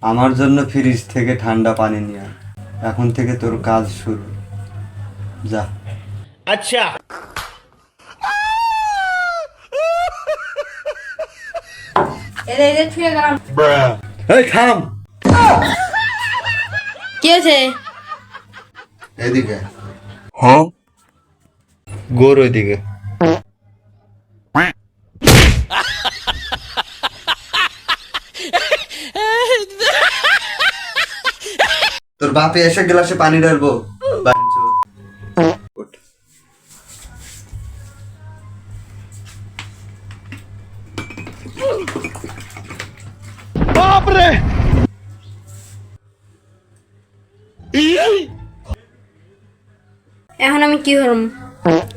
আমার জন্য ফ্রিজ থেকে ঠান্ডা পানি নিয়ে আয়। এখন থেকে তোর কাজ শুরু। যা। अच्छा এই থাম। কি আছে? এদিকে। হ্যাঁ, গোর ওইদিকে। তোর বাপে এসে গ্লাসে পানি ঢালবো। বাঞ্চোদ। ওঠ। बाप रे এখন আমি কি করব?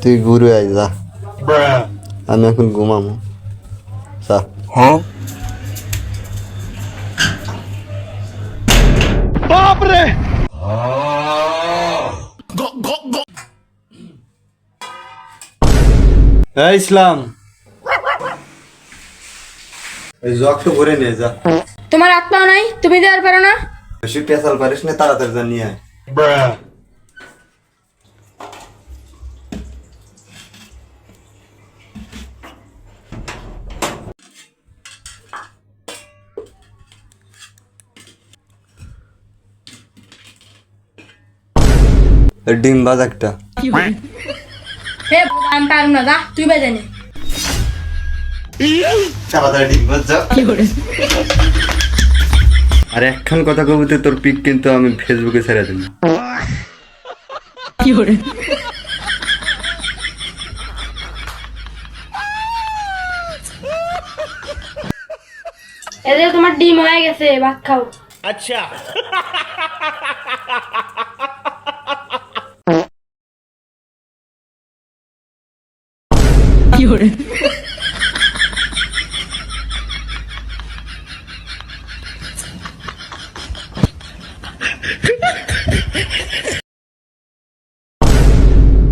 তুই ঘুরে আয় যা। আমি এখন ঘুমামো। যা। हाँ बाप रे এই ইসলাম, এই জগটা ভরে নিয়ে যা। তোমার আত্মাও নাই, তুমি দেওয়ার পারো না? বেশি পেশাল পারিস না, তাড়াতাড়ি যা নিয়ে আয়। এই ডিম বাজ একটা। হে আমি পারব না, যা তুই বেজে নে। তাড়াতাড়ি ডিম বাজ যা। আর একখান কথা কবিতে তোর পিক কিন্তু আমি ফেসবুকে ছেড়ে দিই। এদের তোমার ডিম হয়ে গেছে, ভাত খাও। अच्छा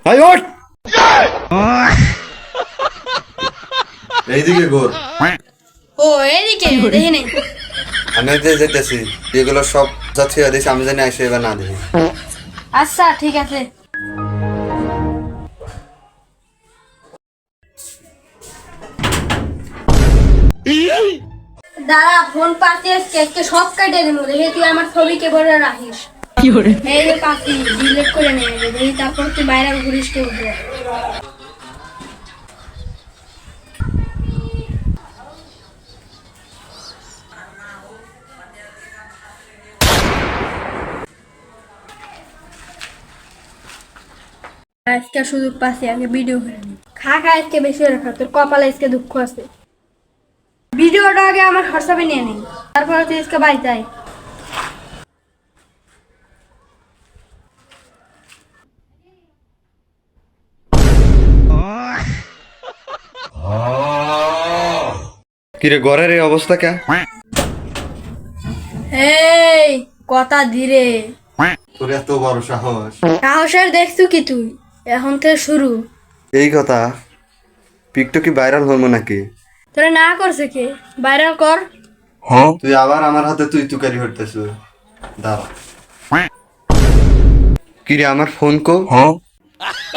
আয় ওঠ। এইদিকে গোর। ও এদিকে দেখি নেই। আমি যে যেতেছি এগুলো সব যাচ্ছে দিয়েছি, আমি জানি আসে এবার না দেখি। আচ্ছা ঠিক আছে। দাঁড়া, ফোন পাতে কেককে সব কাটে দিব, দেখে তুই আমার ছবিকে বলে রাখিস। এই যে পাতি ডিলিট করে নে, দেখি তারপর তুই বাইরে ঘুরিস কে উঠে। আজকে সুযোগ পাচ্ছি, আগে ভিডিও করে নি। খা খা, আজকে বেশি রাখা, তোর কপালে আজকে দুঃখ আছে। ভিডিওটা আগে আমার হোয়াটসঅ্যাপে নিয়ে নেই, তারপরে তুই আজকে বাড়ি যাই। কিরে ঘরের এই অবস্থা কে? এই কথা ধীরে। তোর এত বড় সাহস? সাহসের দেখছু কি তুই? এখন থেকে শুরু। এই কথা পিকটো কি ভাইরাল হলো নাকি? তোরা না করছে কে? ভাইরাল কর। তুই আবার আমার হাতে তুই তুকারি হইতেছ। দাঁড়া। কিরে আমার ফোন কো?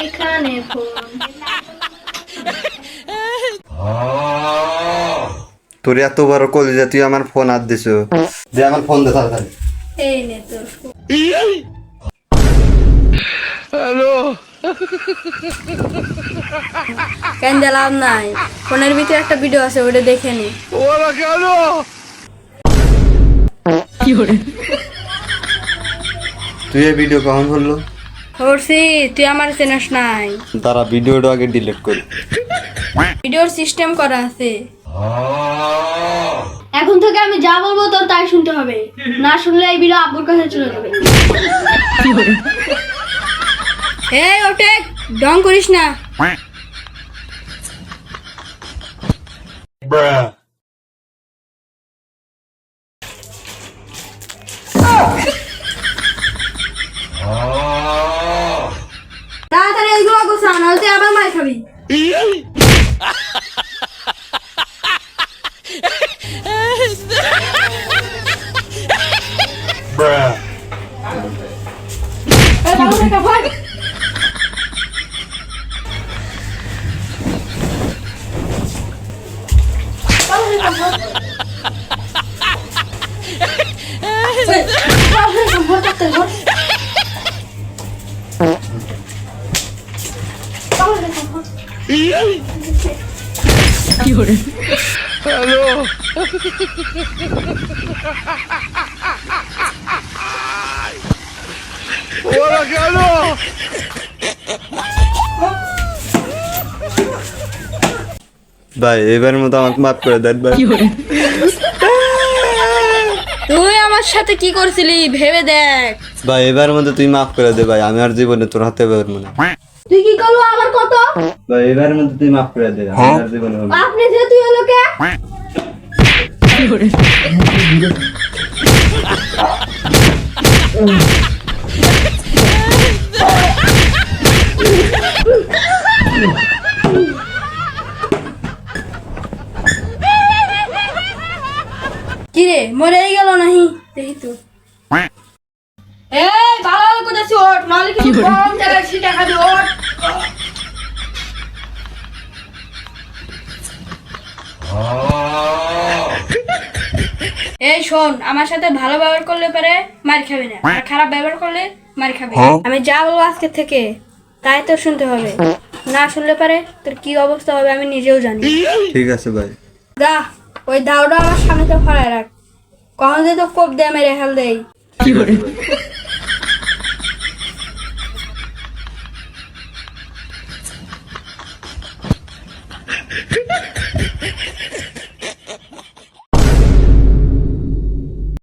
এখানে ফোন। তোর এত বড় কলিজা, তুই আমার ফোন হাত দিছ। দে আমার ফোন দে তাড়াতাড়ি। এই নে তোর ফোন। কেন দিলাম নাই? ফোনের ভিতরে একটা ভিডিও আছে, ওটা দেখে নি। তুই এই ভিডিও কখন করলো? করছি, তুই আমার চেনাস নাই। তারা ভিডিওটা আগে ডিলিট কর। ভিডিওর সিস্টেম করা আছে। এখন থেকে আমি যা বলবো তোর তাই শুনতে হবে, না শুনলে এই ভিডিও আব্বুর কাছে চলে যাবে। এই ওঠে, ডং করিস না। তাড়াতাড়ি এইগুলো গোছা, নাহলে আবার মার খাবি। ভাই এবার মতো আমাকে মাফ করে দেন ভাই। তুই আমার সাথে কি করছিলি ভেবে দেখ। ভাই এবার মতো তুই মাফ করে দে ভাই, আমি আর জীবনে তোর হাতে পারবো না। তুই কি করলো আমার কত? ভাই এবার মতো তুই মাফ করে দে, আমি আর জীবনে পারবো না। আপনি যে তুই হলো কে? কিরে মরেই গেল নাহি দেখি তো। এই ভালো করে ওঠ, নাহলে কিন্তু গরম জায়গায় ছিটা খাবি। ওঠ। এই শোন, আমার সাথে ভালো ব্যবহার করলে পারে মার খাবি না, আর খারাপ ব্যবহার করলে মার খাবি। আমি যা বলবো আজকে থেকে তাই তোর শুনতে হবে, না শুনলে পারে তোর কি অবস্থা হবে আমি নিজেও জানি। ঠিক আছে ভাই। যা ওই দাওটা আমার সামনে তো ফেলায় রাখ, কখন যে তো কোপ দিয়ে মেরে হেল দেই।